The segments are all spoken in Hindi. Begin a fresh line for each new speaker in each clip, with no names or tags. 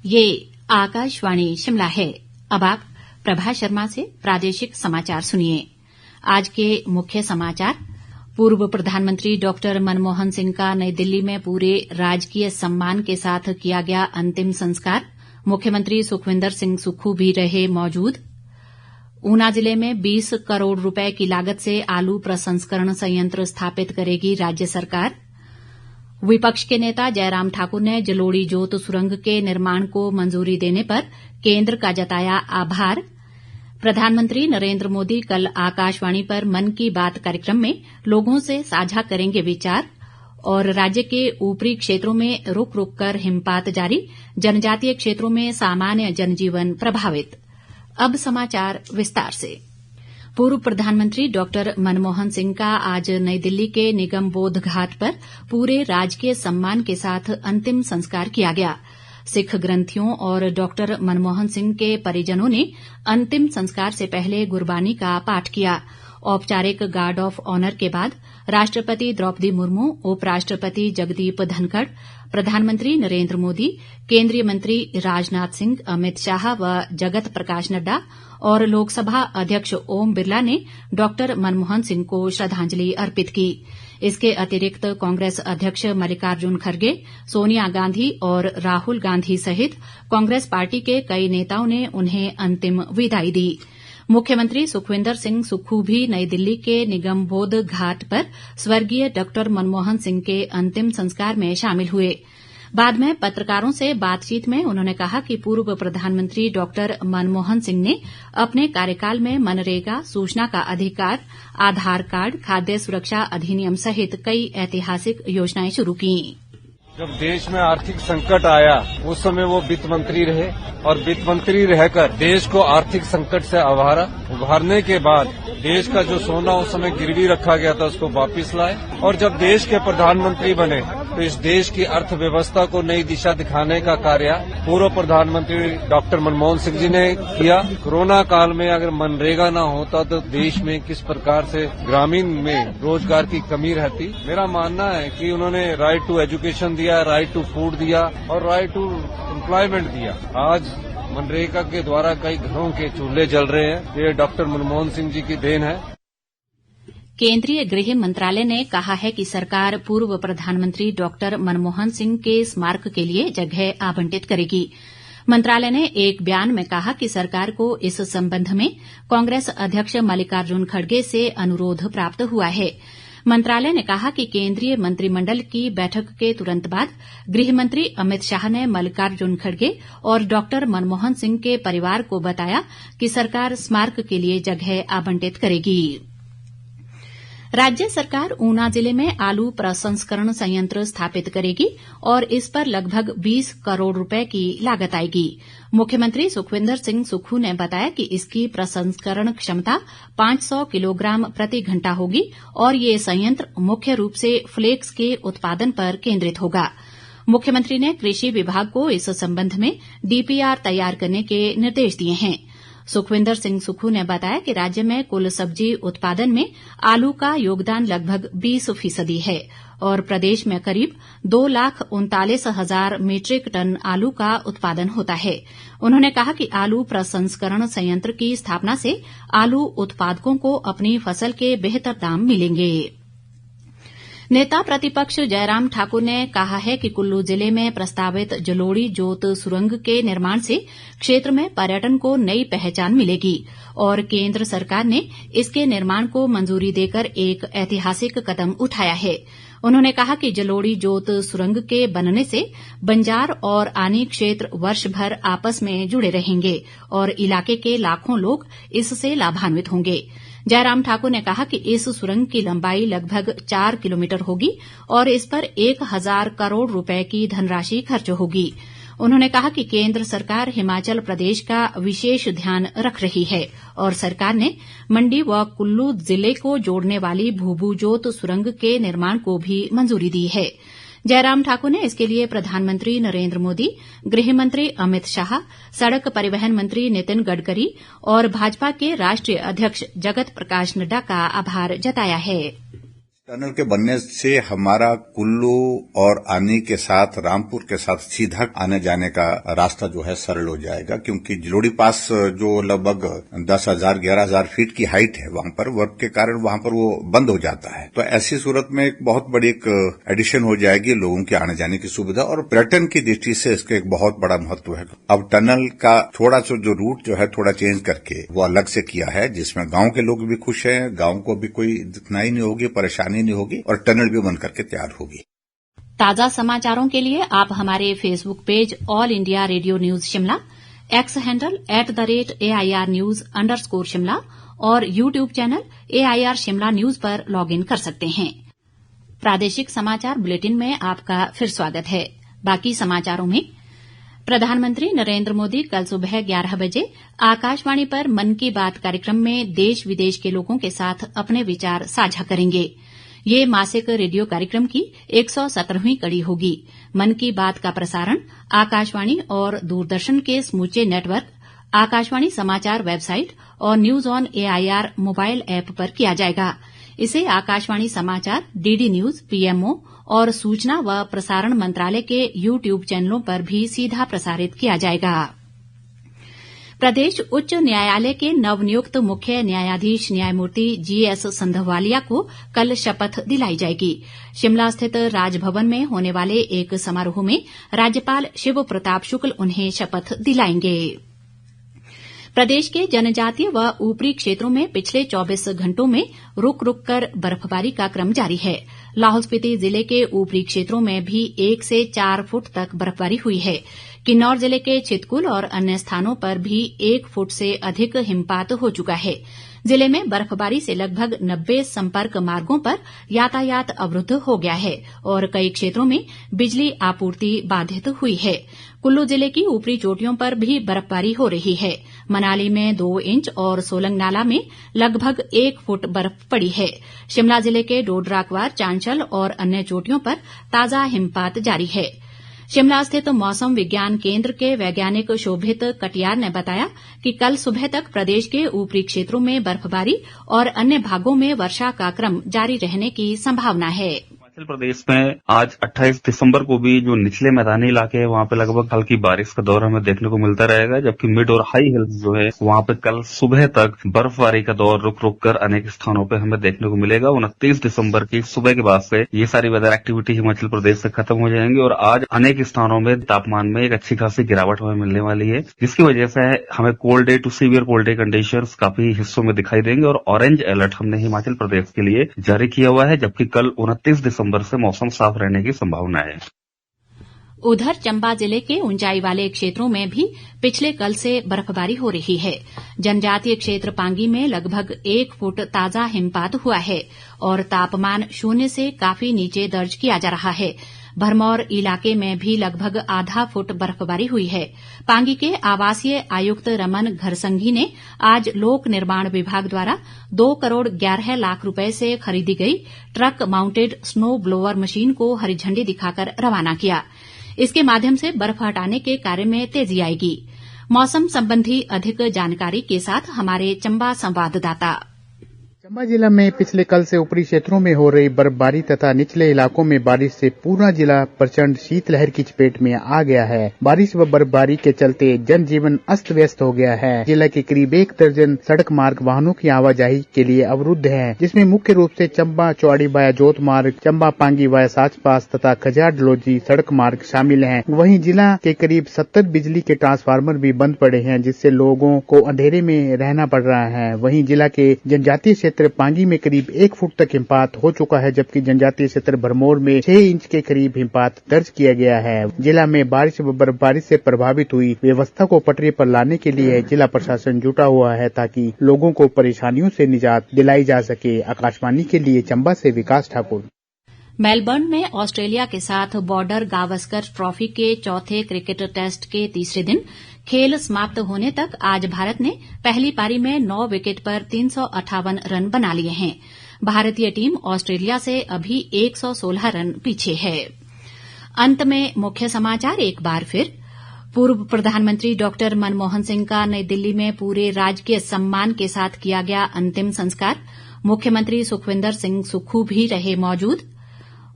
ये आकाशवाणी शिमला है। अब आप प्रभा शर्मा से प्रादेशिक समाचार सुनिए। आज के मुख्य समाचार। पूर्व प्रधानमंत्री डॉक्टर मनमोहन सिंह का नई दिल्ली में पूरे राजकीय सम्मान के साथ किया गया अंतिम संस्कार। मुख्यमंत्री सुखविंदर सिंह सुक्खू भी रहे मौजूद। ऊना जिले में 20 करोड़ रुपए की लागत से आलू प्रसंस्करण संयंत्र स्थापित करेगी राज्य सरकार। विपक्ष के नेता जयराम ठाकुर ने जलोड़ी जोत सुरंग के निर्माण को मंजूरी देने पर केंद्र का जताया आभार। प्रधानमंत्री नरेंद्र मोदी कल आकाशवाणी पर मन की बात कार्यक्रम में लोगों से साझा करेंगे विचार। और राज्य के ऊपरी क्षेत्रों में रुक रुक कर हिमपात जारी, जनजातीय क्षेत्रों में सामान्य जनजीवन प्रभावित। अब समाचार विस्तार से। पूर्व प्रधानमंत्री डॉक्टर मनमोहन सिंह का आज नई दिल्ली के निगम बोध घाट पर पूरे राजकीय सम्मान के साथ अंतिम संस्कार किया गया। सिख ग्रंथियों और डॉक्टर मनमोहन सिंह के परिजनों ने अंतिम संस्कार से पहले गुरबानी का पाठ किया। औपचारिक गार्ड ऑफ ऑनर के बाद राष्ट्रपति द्रौपदी मुर्मू, उपराष्ट्रपति जगदीप धनखड़, प्रधानमंत्री नरेंद्र मोदी, केंद्रीय मंत्री राजनाथ सिंह, अमित शाह व जगत प्रकाश नड्डा और लोकसभा अध्यक्ष ओम बिरला ने डॉक्टर मनमोहन सिंह को श्रद्धांजलि अर्पित की। इसके अतिरिक्त कांग्रेस अध्यक्ष मल्लिकार्जुन खड़गे, सोनिया गांधी और राहुल गांधी सहित कांग्रेस पार्टी के कई नेताओं ने उन्हें अंतिम विदाई दी। मुख्यमंत्री सुखविंदर सिंह सुक्खू भी नई दिल्ली के निगम बोध घाट पर स्वर्गीय डॉक्टर मनमोहन सिंह के अंतिम संस्कार में शामिल हुए। बाद में पत्रकारों से बातचीत में उन्होंने कहा कि पूर्व प्रधानमंत्री डॉक्टर मनमोहन सिंह ने अपने कार्यकाल में मनरेगा, सूचना का अधिकार, आधार कार्ड, खाद्य सुरक्षा अधिनियम सहित कई ऐतिहासिक योजनाएं शुरू की।
जब देश में आर्थिक संकट आया उस समय वो वित्त मंत्री रहे और वित्त मंत्री रहकर देश को आर्थिक संकट से उभारने के बाद देश का जो सोना उस समय गिरवी रखा गया था उसको वापस लाए और जब देश के प्रधानमंत्री बने तो इस देश की अर्थव्यवस्था को नई दिशा दिखाने का कार्य पूर्व प्रधानमंत्री डॉक्टर मनमोहन सिंह जी ने किया। कोरोना काल में अगर मनरेगा न होता तो देश में किस प्रकार से ग्रामीण में रोजगार की कमी रहती। मेरा मानना है कि उन्होंने राइट टू एजुकेशन दिया, राइट टू फूड दिया और राइट टू एम्प्लॉयमेंट दिया। आज मनरेगा के द्वारा कई घरों के चूल्हे जल रहे हैं। ये डॉक्टर मनमोहन सिंह जी की देन है।
केंद्रीय गृह मंत्रालय ने कहा है कि सरकार पूर्व प्रधानमंत्री डॉक्टर मनमोहन सिंह के स्मारक के लिए जगह आवंटित करेगी। मंत्रालय ने एक बयान में कहा कि सरकार को इस संबंध में कांग्रेस अध्यक्ष मल्लिकार्जुन खड़गे से अनुरोध प्राप्त हुआ है। मंत्रालय ने कहा कि केंद्रीय मंत्रिमंडल की बैठक के तुरंत बाद गृह मंत्री अमित शाह ने मल्लिकार्जुन खड़गे और डॉक्टर मनमोहन सिंह के परिवार को बताया कि सरकार स्मारक के लिए जगह आवंटित करेगी। राज्य सरकार ऊना जिले में आलू प्रसंस्करण संयंत्र स्थापित करेगी और इस पर लगभग 20 करोड़ रुपए की लागत आएगी। मुख्यमंत्री सुखविंदर सिंह सुक्खू ने बताया कि इसकी प्रसंस्करण क्षमता 500 किलोग्राम प्रति घंटा होगी और ये संयंत्र मुख्य रूप से फ्लेक्स के उत्पादन पर केंद्रित होगा। मुख्यमंत्री ने कृषि विभाग को इस संबंध में डीपीआर तैयार करने के निर्देश दिए हैं। सुखविंदर सिंह सुक्खू ने बताया कि राज्य में कुल सब्जी उत्पादन में आलू का योगदान लगभग 20% है और प्रदेश में करीब 2,39,000 मीट्रिक टन आलू का उत्पादन होता है। उन्होंने कहा कि आलू प्रसंस्करण संयंत्र की स्थापना से आलू उत्पादकों को अपनी फसल के बेहतर दाम मिलेंगे। नेता प्रतिपक्ष जयराम ठाकुर ने कहा है कि कुल्लू जिले में प्रस्तावित जलोड़ी जोत सुरंग के निर्माण से क्षेत्र में पर्यटन को नई पहचान मिलेगी और केंद्र सरकार ने इसके निर्माण को मंजूरी देकर एक ऐतिहासिक कदम उठाया है। उन्होंने कहा कि जलोड़ी जोत सुरंग के बनने से बंजार और आनी क्षेत्र वर्ष भर आपस में जुड़े रहेंगे और इलाके के लाखों लोग इससे लाभान्वित होंगे। जयराम ठाकुर ने कहा कि इस सुरंग की लंबाई लगभग 4 किलोमीटर होगी और इस पर 1,000 करोड़ रुपए की धनराशि खर्च होगी। उन्होंने कहा कि केंद्र सरकार हिमाचल प्रदेश का विशेष ध्यान रख रही है और सरकार ने मंडी व कुल्लू जिले को जोड़ने वाली भूभू जोत सुरंग के निर्माण को भी मंजूरी दी है। जयराम ठाकुर ने इसके लिए प्रधानमंत्री नरेंद्र मोदी, गृह मंत्री अमित शाह, सड़क परिवहन मंत्री नितिन गडकरी और भाजपा के राष्ट्रीय अध्यक्ष जगत प्रकाश नड्डा का आभार जताया है।
टनल के बनने से हमारा कुल्लू और आनी के साथ रामपुर के साथ सीधा आने जाने का रास्ता जो है सरल हो जाएगा, क्योंकि जलोड़ी पास जो लगभग 10,000 11,000 फीट की हाइट है, वहां पर वर्क के कारण वहां पर वो बंद हो जाता है। तो ऐसी सूरत में एक बहुत बड़ी एक एडिशन हो जाएगी लोगों के आने जाने की सुविधा, और पर्यटन की दृष्टि से इसका एक बहुत बड़ा महत्व है। अब टनल का थोड़ा सा जो रूट जो है थोड़ा चेंज करके वो अलग से किया है, जिसमें गांव के लोग भी खुश हैं, गांव को भी कोई दिखनाई नहीं होगी, परेशानी नहीं होगी, और टनल भी बन करके तैयार होगी।
ताजा समाचारों के लिए आप हमारे Facebook page all India radio news Shimla, x handle @AIR News_शिमला और YouTube channel AIR Shimla news पर लॉग इन कर सकते हैं। प्रादेशिक समाचार बुलेटिन में आपका फिर स्वागत है। बाकी समाचारों में प्रधानमंत्री नरेंद्र मोदी कल सुबह 11 बजे आकाशवाणी पर मन की बात कार्यक्रम में देश विदेश के लोगों के साथ अपने विचार साझा करेंगे। ये मासिक रेडियो कार्यक्रम की 117वीं कड़ी होगी। मन की बात का प्रसारण आकाशवाणी और दूरदर्शन के समूचे नेटवर्क, आकाशवाणी समाचार वेबसाइट और news on AIR mobile app पर किया जाएगा। इसे आकाशवाणी समाचार, DD न्यूज, PMO और सूचना व प्रसारण मंत्रालय के YouTube चैनलों पर भी सीधा प्रसारित किया जाएगा। प्रदेश उच्च न्यायालय के नवनियुक्त मुख्य न्यायाधीश न्यायमूर्ति GS संधवालिया को कल शपथ दिलाई जाएगी। शिमला स्थित राजभवन में होने वाले एक समारोह में राज्यपाल शिव प्रताप शुक्ल उन्हें शपथ दिलाएंगे। प्रदेश के जनजातीय व ऊपरी क्षेत्रों में पिछले 24 घंटों में रुक रुक कर बर्फबारी का क्रम जारी है। लाहौल स्पीति जिले के ऊपरी क्षेत्रों में भी 1 से 4 फुट तक बर्फबारी हुई है। किन्नौर जिले के छितकुल और अन्य स्थानों पर भी 1 फुट से अधिक हिमपात हो चुका है। जिले में बर्फबारी से लगभग 90 संपर्क मार्गों पर यातायात अवरुद्ध हो गया है और कई क्षेत्रों में बिजली आपूर्ति बाधित हुई है। कुल्लू जिले की ऊपरी चोटियों पर भी बर्फबारी हो रही है। मनाली में 2 इंच और सोलंग नाला में लगभग 1 फुट बर्फ पड़ी है। शिमला जिले के डोडराक्वार, चांशल और अन्य चोटियों पर ताजा हिमपात जारी है। शिमला स्थित मौसम विज्ञान केंद्र के वैज्ञानिक शोभित कटियार ने बताया कि कल सुबह तक प्रदेश के ऊपरी क्षेत्रों में बर्फबारी और अन्य भागों में वर्षा का क्रम जारी रहने की संभावना है।
हिमाचल प्रदेश में आज 28 दिसंबर को भी जो निचले मैदानी इलाके हैं वहां पे लगभग हल्की बारिश का दौर हमें देखने को मिलता रहेगा, जबकि मिड और हाई हिल्स जो है वहां पे कल सुबह तक बर्फबारी का दौर रुक रुक कर अनेक स्थानों पे हमें देखने को मिलेगा। 29 दिसंबर की सुबह के बाद से ये सारी वेदर एक्टिविटी हिमाचल प्रदेश से खत्म हो जाएंगी और आज अनेक स्थानों में तापमान में एक अच्छी खासी गिरावट हमें मिलने वाली है, जिसकी वजह से हमें cold day to severe cold day conditions काफी हिस्सों में दिखाई देंगे और ऑरेंज अलर्ट हमने हिमाचल प्रदेश के लिए जारी किया हुआ है, जबकि कल 29 दिसंबर से मौसम साफ रहने की संभावना है।
उधर चंबा जिले के ऊंचाई वाले क्षेत्रों में भी पिछले कल से बर्फबारी हो रही है। जनजातीय क्षेत्र पांगी में लगभग 1 फुट ताजा हिमपात हुआ है और तापमान 0 से काफी नीचे दर्ज किया जा रहा है। भरमौर इलाके में भी लगभग आधा फुट बर्फबारी हुई है। पांगी के आवासीय आयुक्त रमन घरसंघी ने आज लोक निर्माण विभाग द्वारा 2 करोड़ 11 लाख रुपए से खरीदी गई truck mounted snow blower machine को हरी झंडी दिखाकर रवाना किया। इसके माध्यम से बर्फ हटाने के कार्य में तेजी आएगी। मौसम संबंधी अधिक जानकारी के साथ हमारे चंबा संवाददाता।
चंबा जिला में पिछले कल से ऊपरी क्षेत्रों में हो रही बर्फबारी तथा निचले इलाकों में बारिश से पूरा जिला प्रचंड शीतलहर की चपेट में आ गया है। बारिश व बर्फबारी के चलते जनजीवन अस्त व्यस्त हो गया है। जिला के करीब 1 दर्जन सड़क मार्ग वाहनों की आवाजाही के लिए अवरुद्ध है, जिसमें मुख्य रूप से चंबा चौड़ी वाया जोत मार्ग, चंबा पांगी वाया साच पास तथा खजार डलोजी सड़क मार्ग शामिल हैं। वहीं जिला के करीब 70 बिजली के ट्रांसफार्मर भी बंद पड़े हैं, जिससे लोगों को अंधेरे में रहना पड़ रहा है। वहीं जिला के जनजातीय क्षेत्र पांगी में करीब 1 फुट तक हिमपात हो चुका है, जबकि जनजातीय क्षेत्र भरमौर में 6 इंच के करीब हिमपात दर्ज किया गया है। जिला में बारिश व बर्फबारी से प्रभावित हुई व्यवस्था को पटरी पर लाने के लिए जिला प्रशासन जुटा हुआ है, ताकि लोगों को परेशानियों से निजात दिलाई जा सके। आकाशवाणी के लिए चंबा से विकास ठाकुर।
मेलबर्न में ऑस्ट्रेलिया के साथ बॉर्डर गावस्कर ट्रॉफी के चौथे क्रिकेट टेस्ट के तीसरे दिन खेल समाप्त होने तक आज भारत ने पहली पारी में 9 विकेट पर 358 रन बना लिए हैं। भारतीय टीम ऑस्ट्रेलिया से अभी 116 रन पीछे है। अंत में मुख्य समाचार एक बार फिर। पूर्व प्रधानमंत्री डॉक्टर मनमोहन सिंह का नई दिल्ली में पूरे राजकीय सम्मान के साथ किया गया अंतिम संस्कार। मुख्यमंत्री सुखविंदर सिंह सुक्खू भी रहे मौजूद।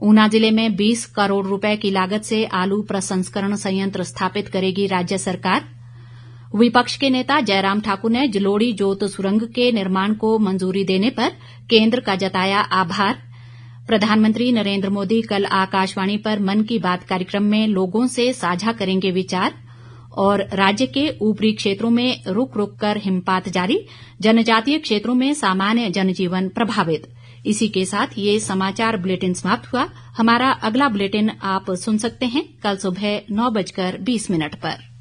ऊना जिले में 20 करोड़ रुपए की लागत से आलू प्रसंस्करण संयंत्र स्थापित करेगी राज्य सरकार। विपक्ष के नेता जयराम ठाकुर ने जलोड़ी जोत सुरंग के निर्माण को मंजूरी देने पर केंद्र का जताया आभार। प्रधानमंत्री नरेंद्र मोदी कल आकाशवाणी पर मन की बात कार्यक्रम में लोगों से साझा करेंगे विचार। और राज्य के ऊपरी क्षेत्रों में रुक रुक कर हिमपात जारी, जनजातीय क्षेत्रों में सामान्य जनजीवन प्रभावित। इसी के साथ ये समाचार बुलेटिन समाप्त हुआ। हमारा अगला बुलेटिन आप सुन सकते हैं कल सुबह 9:20 पर।